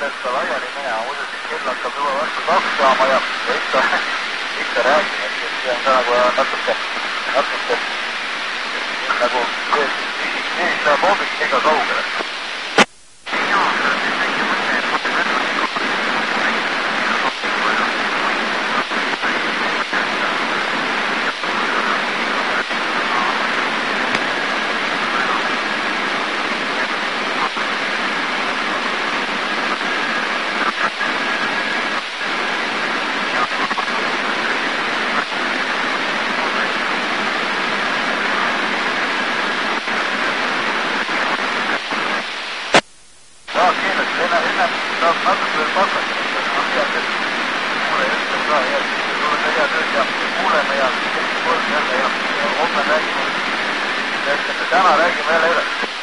metsa laiali minema, muidu siis kell hakkab juba vastu 2 saama ja ikka räägime, et see on ka nagu natuke nagu see saab hoopis ega kaugele. Saab natuke veel pakata, hea küll, mulle ütleb ka hea, tuleme hea tööd ja kuuleme ja homme räägime, täna räägime jälle üle.